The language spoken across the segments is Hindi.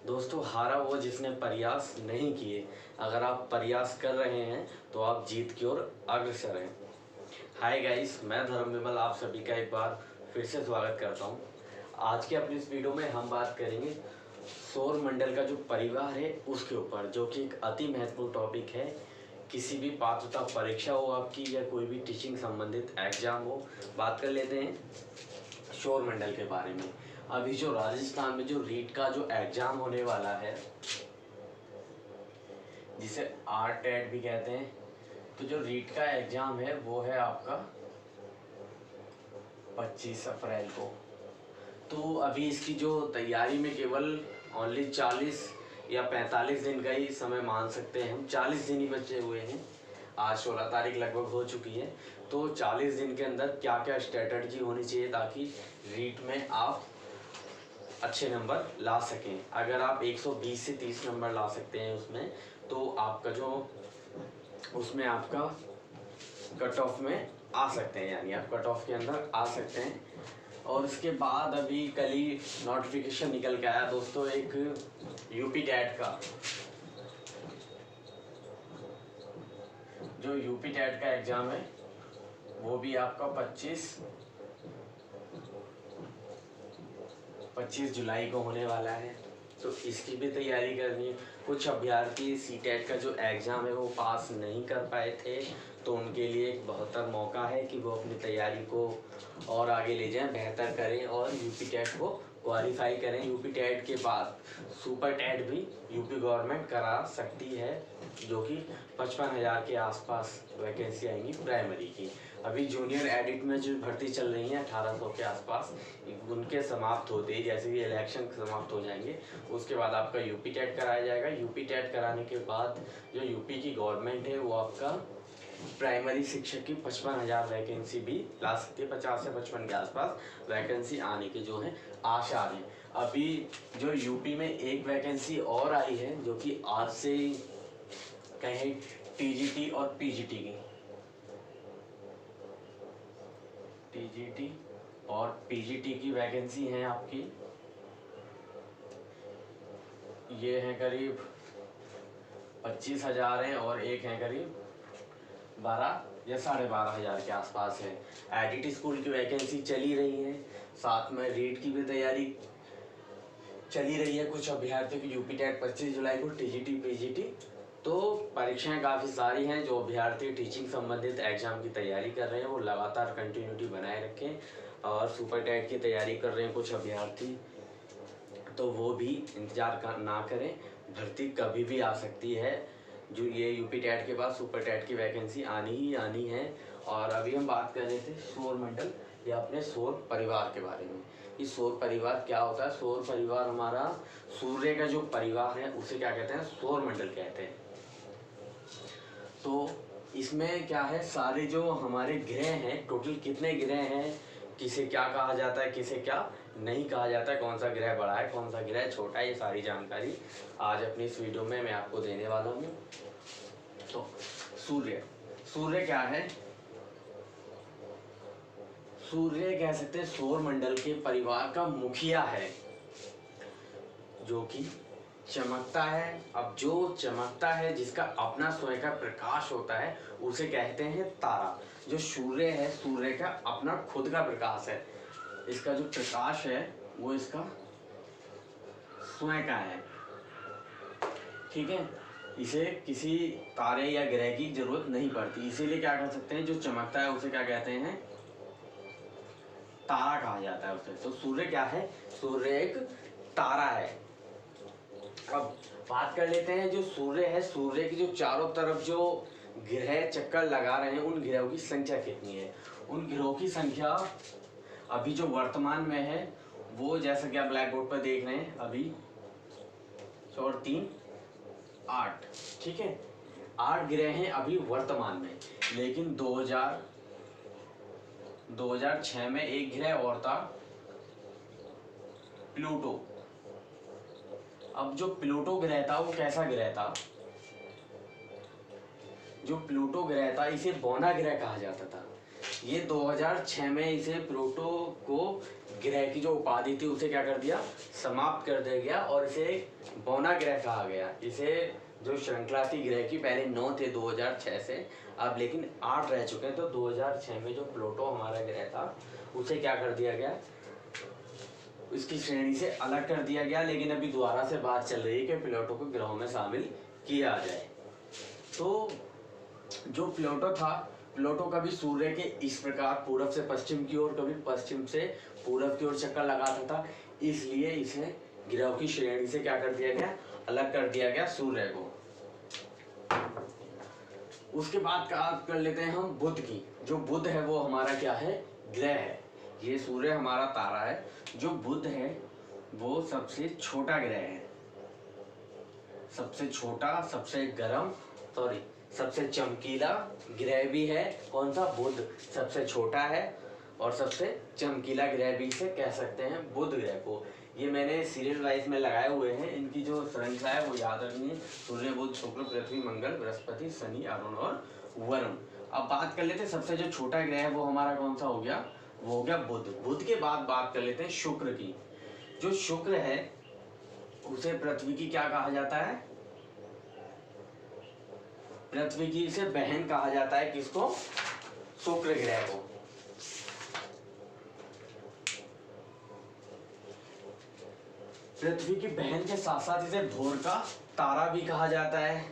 दोस्तों, हारा वो जिसने प्रयास नहीं किए। अगर आप प्रयास कर रहे हैं तो आप जीत की ओर अग्रसर हैं। हाय गाइस, मैं धर्म विमल आप सभी का एक बार फिर से स्वागत करता हूं। आज के अपनी इस वीडियो में हम बात करेंगे सौर मंडल का जो परिवार है उसके ऊपर, जो कि एक अति महत्वपूर्ण टॉपिक है। किसी भी पात्रता परीक्षा हो आपकी या कोई भी टीचिंग संबंधित एग्जाम हो, बात कर लेते हैं सौर मंडल के बारे में। अभी जो राजस्थान में जो रीट का जो एग्जाम होने वाला है, जिसे RTET भी कहते हैं, तो जो रीट का एग्जाम है वो है आपका 25 अप्रैल को। तो अभी इसकी जो तैयारी में केवल ओनली 40 या 45 दिन का ही समय मान सकते हैं हम। 40 दिन ही बचे हुए हैं। आज 16 तारीख लगभग हो चुकी है। तो 40 दिन के अंदर क्या क्या स्ट्रेटजी होनी चाहिए ताकि रीट में आप अच्छे नंबर ला सकें। अगर आप 120 से 30 नंबर ला सकते हैं उसमें, तो आपका जो उसमें आपका कट ऑफ में आ सकते हैं, यानी आप कट ऑफ के अंदर आ सकते हैं। और इसके बाद अभी कल ही नोटिफिकेशन निकल के आया दोस्तों, एक यूपी टेट का। जो यूपी टेट का एग्जाम है वो भी आपका 25 जुलाई को होने वाला है। तो इसकी भी तैयारी करनी है। कुछ अभ्यर्थी CTET का जो एग्ज़ाम है वो पास नहीं कर पाए थे, तो उनके लिए एक बेहतर मौका है कि वो अपनी तैयारी को और आगे ले जाएं, बेहतर करें और यूपी टेट को क्वालिफाई करें। यूपी टेट के बाद सुपर टेट भी यूपी गवर्नमेंट करा सकती है, जो कि 55,000 के आसपास वैकेंसी आएंगी प्राइमरी की। अभी जूनियर एडिट में जो भर्ती चल रही है 1800 के आसपास, उनके समाप्त होते ही जैसे भी इलेक्शन समाप्त हो जाएंगे उसके बाद आपका यूपी टेट कराया जाएगा। यूपी टेट कराने के बाद जो यूपी की गवर्नमेंट है वो आपका प्राइमरी शिक्षक की 55,000 वैकेंसी भी ला सकती है। 50 से 55 के आसपास वैकेंसी आने की जो है आसार है। अभी जो यूपी में एक वैकेंसी और आई है, जो कि आज से कहें TGT और PGT की, TGT और PGT की वैकेंसी है आपकी। ये है करीब 25,000 है और एक है करीब 12 या 12,500 के आसपास है। एडिट स्कूल की वैकेंसी चली रही है, साथ में रीट की भी तैयारी चली रही है। कुछ अभ्यर्थियों की यूपी टेट 25 जुलाई को, TGT PGT। तो परीक्षाएं काफ़ी सारी हैं। जो अभ्यर्थी टीचिंग संबंधित एग्जाम की तैयारी कर रहे हैं वो लगातार कंटिन्यूटी बनाए रखें। और सुपर टेट की तैयारी कर रहे हैं कुछ अभ्यर्थी, तो वो भी इंतज़ार ना करें, भर्ती कभी भी आ सकती है। जो ये यूपी टेट के बाद सुपर टेट की वैकेंसी आनी ही आनी है। और अभी हम बात कर रहे थे सौर मंडल या अपने सौर परिवार के बारे में। कि सौर परिवार क्या होता है। सौर परिवार हमारा सूर्य का जो परिवार है उसे क्या कहते हैं, सौर मंडल कहते हैं। तो इसमें क्या है, सारे जो हमारे ग्रह हैं, टोटल कितने ग्रह हैं, किसे क्या कहा जाता है, किसे क्या नहीं कहा जाता है, कौन सा ग्रह बड़ा है, कौन सा ग्रह छोटा है, ये सारी जानकारी आज अपनी इस वीडियो में मैं आपको देने वाला हूँ। तो सूर्य क्या है। सूर्य कह सकते हैं सौर मंडल के परिवार का मुखिया है, जो कि चमकता है। अब जो चमकता है, जिसका अपना स्वयं का प्रकाश होता है, उसे कहते हैं तारा। जो सूर्य है, सूर्य का अपना खुद का प्रकाश है। इसका जो प्रकाश है वो इसका स्वयं का है, ठीक है। इसे किसी तारे या ग्रह की जरूरत नहीं पड़ती, इसीलिए क्या कर सकते हैं, जो चमकता है उसे क्या कहते हैं, तारा कहा जाता है उसे। तो सूर्य क्या है, सूर्य एक तारा है। अब बात कर लेते हैं जो सूर्य है, सूर्य की जो चारों तरफ जो ग्रह चक्कर लगा रहे हैं उन ग्रहों की संख्या कितनी है। उन ग्रहों की संख्या अभी जो वर्तमान में है वो, जैसा कि आप ब्लैक बोर्ड पर देख रहे हैं, अभी 4 3 8, ठीक है। 8 ग्रह हैं अभी वर्तमान में। लेकिन 2006 में एक ग्रह और था, प्लूटो। अब जो प्लूटो ग्रह था वो कैसा ग्रह था, जो प्लूटो ग्रह था इसे बौना ग्रह कहा जाता था। ये 2006 में इसे प्लूटो को ग्रह की जो उपाधि थी उसे क्या कर दिया, समाप्त कर दिया गया और इसे बौना ग्रह कहा गया। इसे जो श्रृंखला थी ग्रह की, पहले 9 थे 2006 से, अब लेकिन 8 रह चुके हैं। तो 2006 में जो प्लूटो हमारा ग्रह था उसे क्या कर दिया गया, इसकी श्रेणी से अलग कर दिया गया। लेकिन अभी दोबारा से बात चल रही है कि प्लूटो को ग्रहों में शामिल किया जाए। तो जो प्लूटो था, प्लूटो कभी सूर्य के इस प्रकार पूरब से पश्चिम की ओर, कभी पश्चिम से पूरब की ओर चक्कर लगाता था, इसलिए इसे ग्रहों की श्रेणी से क्या कर दिया गया, अलग कर दिया गया सूर्य को। उसके बाद बात कर लेते हैं हम बुध की। जो बुध है वो हमारा क्या है, ग्रह है। ये सूर्य हमारा तारा है। जो बुध है वो सबसे छोटा ग्रह है, सबसे छोटा, सबसे गर्म, सॉरी सबसे चमकीला ग्रह भी है। कौन सा, बुध सबसे छोटा है और सबसे चमकीला ग्रह भी इसे कह सकते हैं, बुध ग्रह को। ये मैंने सीरियल वाइज में लगाए हुए हैं, इनकी जो श्रृंखला है वो याद रखनी है। सूर्य, बुध, शुक्र, पृथ्वी, मंगल, बृहस्पति, शनि, अरुण और वरुण। अब बात कर लेते हैं सबसे जो छोटा ग्रह है वो हमारा कौन सा हो गया, वो हो गया बुध। बुध के बाद बात कर लेते हैं शुक्र की। जो शुक्र है उसे पृथ्वी की क्या कहा जाता है, पृथ्वी की से बहन कहा जाता है। किसको, शुक्र ग्रह को। पृथ्वी की बहन के साथ साथ इसे भोर का तारा भी कहा जाता है।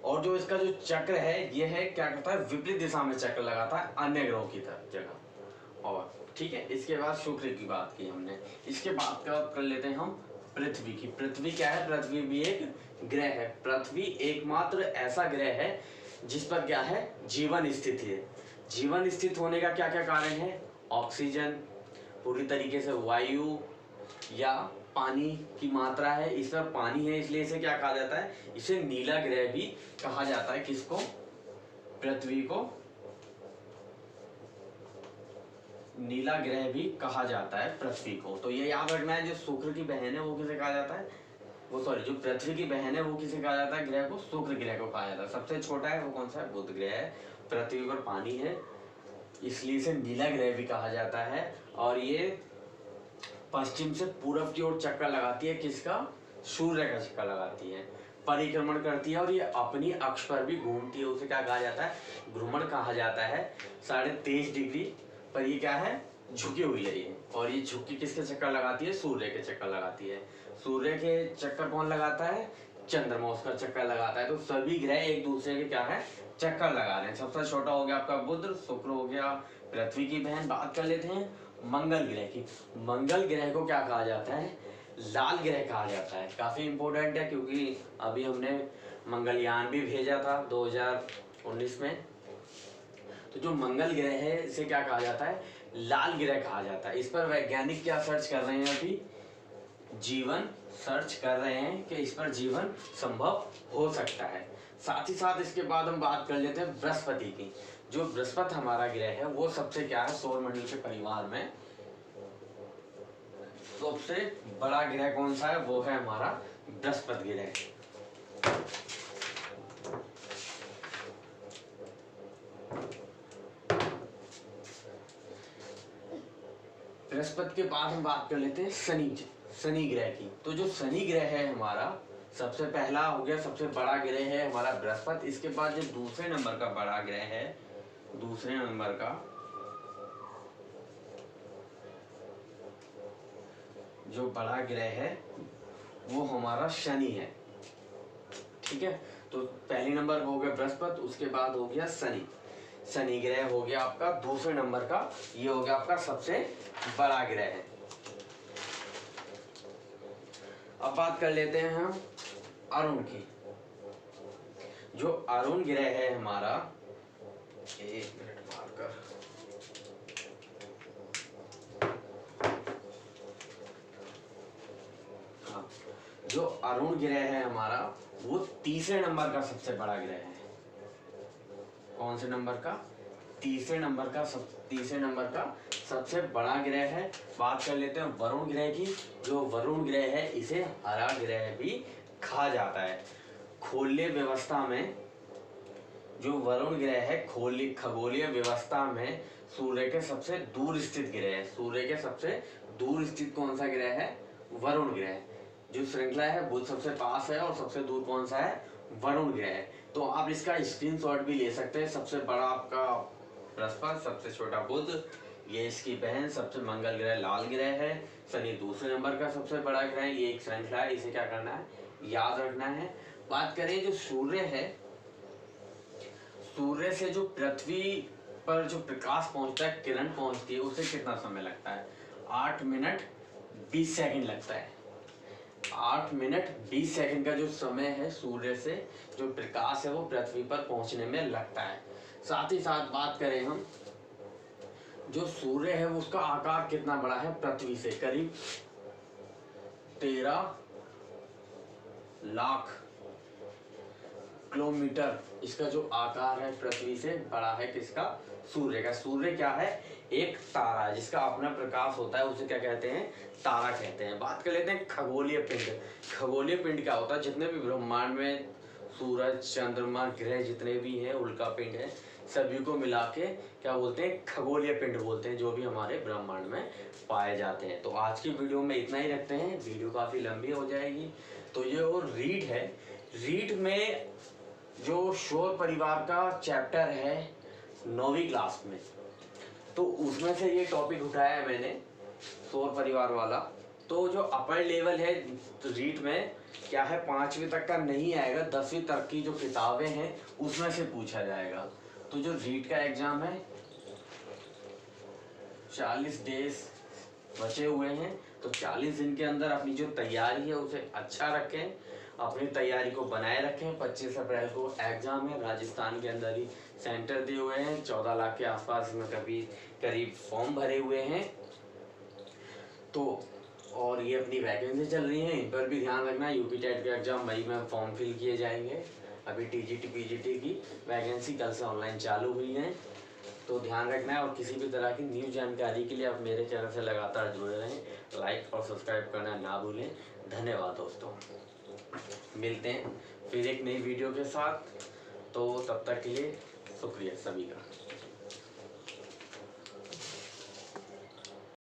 और जो इसका जो चक्र है ये है, क्या करता है, विपरीत दिशा में चक्र लगाता है अन्य ग्रहों की तरह जगह। और ठीक है, इसके बाद शुक्र की बात की हमने। इसके बाद का कर लेते हैं हम पृथ्वी की। पृथ्वी क्या है, पृथ्वी भी एक ग्रह है। पृथ्वी एकमात्र ऐसा ग्रह है जिस पर क्या है, जीवन स्थित है। जीवन स्थित होने का क्या क्या कारण है, ऑक्सीजन, पूरी तरीके से वायु या पानी की मात्रा है। इस पर पानी है इसलिए इसे क्या कहा जाता है, इसे नीला ग्रह भी कहा जाता है। किसको, पृथ्वी को नीला ग्रह भी कहा जाता है, पृथ्वी को। तो ये याद रखना है, जो शुक्र की बहन है वो किसे कहा जाता है, वो सॉरी जो पृथ्वी की बहन है वो किसे कहा जाता है, ग्रह को, शुक्र ग्रह को कहा जाता है। सबसे छोटा है वो कौन सा है, बुध ग्रह है। पृथ्वी पर पानी है इसलिए इसे नीला ग्रह भी कहा जाता है। और ये पश्चिम से पूरब की ओर चक्कर लगाती है, किसका, सूर्य का चक्कर लगाती है, परिक्रमण करती है और ये अपनी अक्ष पर भी घूमती है। उसे क्या कहा जाता है, भ्रमण कहा जाता है। 23.5 डिग्री पर ये क्या है, झुकी हुई है ये। और ये झुकी किसके चक्कर लगाती है, सूर्य के चक्कर लगाती है। सूर्य के चक्कर कौन लगाता है, चंद्रमा उसका चक्कर लगाता है। तो सभी ग्रह एक दूसरे के क्या है, चक्कर लगा रहे हैं। सबसे छोटा हो गया आपका बुध, शुक्र हो गया पृथ्वी की बहन। बात कर लेते हैं मंगल ग्रह की। मंगल ग्रह को क्या कहा जाता है, लाल ग्रह कहा जाता है। काफी इंपॉर्टेंट है क्योंकि अभी हमने मंगलयान भी भेजा था 2019 में। तो जो मंगल ग्रह है इसे क्या कहा जाता है, लाल ग्रह कहा जाता है। इस पर वैज्ञानिक क्या सर्च कर रहे हैं, अभी जीवन सर्च कर रहे हैं कि इस पर जीवन संभव हो सकता है। साथ ही साथ इसके बाद हम बात कर लेते हैं बृहस्पति की। जो बृहस्पति हमारा ग्रह है वो सबसे क्या है, सौरमंडल के परिवार में सबसे बड़ा ग्रह कौन सा है, वो है हमारा बृहस्पति ग्रह। बृहस्पति के बाद हम बात कर लेते हैं शनि ग्रह की। तो जो शनि ग्रह है हमारा सबसे पहला हो गया, सबसे बड़ा ग्रह है हमारा बृहस्पति। इसके बाद जो दूसरे नंबर का बड़ा ग्रह है, दूसरे नंबर का जो बड़ा ग्रह है वो हमारा शनि है। ठीक है, तो पहले नंबर हो गया बृहस्पति, उसके बाद हो गया शनि। शनि ग्रह हो गया आपका दूसरे नंबर का, ये हो गया आपका सबसे बड़ा ग्रह है। अब बात कर लेते हैं हम अरुण की। जो अरुण ग्रह है हमारा, एक मिनट मारकर, हाँ, जो अरुण ग्रह है हमारा वो तीसरे नंबर का सबसे बड़ा ग्रह है। कौन से नंबर का, तीसरे नंबर का सबसे बड़ा ग्रह है। बात कर लेते हैं वरुण ग्रह की। जो वरुण ग्रह है इसे हरा ग्रह भी कहा जाता है। खगोलीय व्यवस्था में जो वरुण ग्रह है, खगोलीय व्यवस्था में सूर्य के सबसे दूर स्थित ग्रह है। सूर्य के सबसे दूर स्थित कौन सा ग्रह है? वरुण ग्रह। जो श्रृंखला है बुध सबसे पास है और सबसे दूर कौन सा है? वरुण ग्रह है। तो आप इसका स्क्रीनशॉट भी ले सकते हैं। सबसे बड़ा आपका बृहस्पति, सबसे छोटा बुध, ये इसकी बहन सबसे मंगल ग्रह लाल ग्रह है। शनि दूसरे नंबर का सबसे बड़ा ग्रह है। ये एक श्रृंखला है, इसे क्या करना है? याद रखना है। बात करें जो सूर्य है, सूर्य से जो पृथ्वी पर जो प्रकाश पहुंचता है, किरण पहुंचती है, उसे कितना समय लगता है? 8 मिनट 20 सेकंड लगता है। 8 मिनट 20 सेकंड का जो समय है सूर्य से जो प्रकाश है वो पृथ्वी पर पहुंचने में लगता है। साथ ही साथ बात करें हम, जो सूर्य है वो उसका आकार कितना बड़ा है पृथ्वी से? करीब 13 लाख किलोमीटर इसका जो आकार है पृथ्वी से बड़ा है। किसका? सूर्य का। सूर्य क्या है? एक तारा है जिसका अपना प्रकाश होता है, उसे क्या कहते हैं? तारा कहते हैं। बात कर लेते हैं खगोलीय पिंड। खगोलीय पिंड क्या होता है? जितने भी ब्रह्मांड में सूरज, चंद्रमा, ग्रह जितने भी हैं, उल्का पिंड है, सभी को मिला के क्या बोलते हैं? खगोलीय पिंड बोलते हैं, जो भी हमारे ब्रह्मांड में पाए जाते हैं। तो आज की वीडियो में इतना ही रखते हैं, वीडियो काफ़ी लंबी हो जाएगी। तो ये और रीड है, रीड में जो सौर परिवार का चैप्टर है 9वीं क्लास में, तो उसमें से ये टॉपिक उठाया है मैंने, सौर परिवार वाला। तो जो अपर लेवल है रीड में क्या है, 5वीं तक का नहीं आएगा, 10वीं तक की जो किताबें हैं उसमें से पूछा जाएगा। तो जो रीड का एग्जाम है 40 डेज बचे हुए हैं, तो 40 दिन के अंदर अपनी जो तैयारी है उसे अच्छा रखें, अपनी तैयारी को बनाए रखें। 25 अप्रैल को एग्जाम है, राजस्थान के अंदर ही सेंटर दिए हुए हैं। 14 लाख के आसपास में करीब फॉर्म भरे हुए हैं। तो और ये अपनी वैकेंसी चल रही है, इन पर भी ध्यान रखना। यूपी टेट के एग्जाम मई में फॉर्म फिल किए जाएंगे। अभी टीजीटी पीजीटी की वैकेंसी कल से ऑनलाइन चालू हुई है, तो ध्यान रखना है। और किसी भी तरह की न्यू जानकारी के लिए आप मेरे चैनल से लगातार जुड़े रहें, लाइक और सब्सक्राइब करना ना भूलें। धन्यवाद दोस्तों, मिलते हैं फिर एक नई वीडियो के साथ। तो तब तक के लिए शुक्रिया सभी का।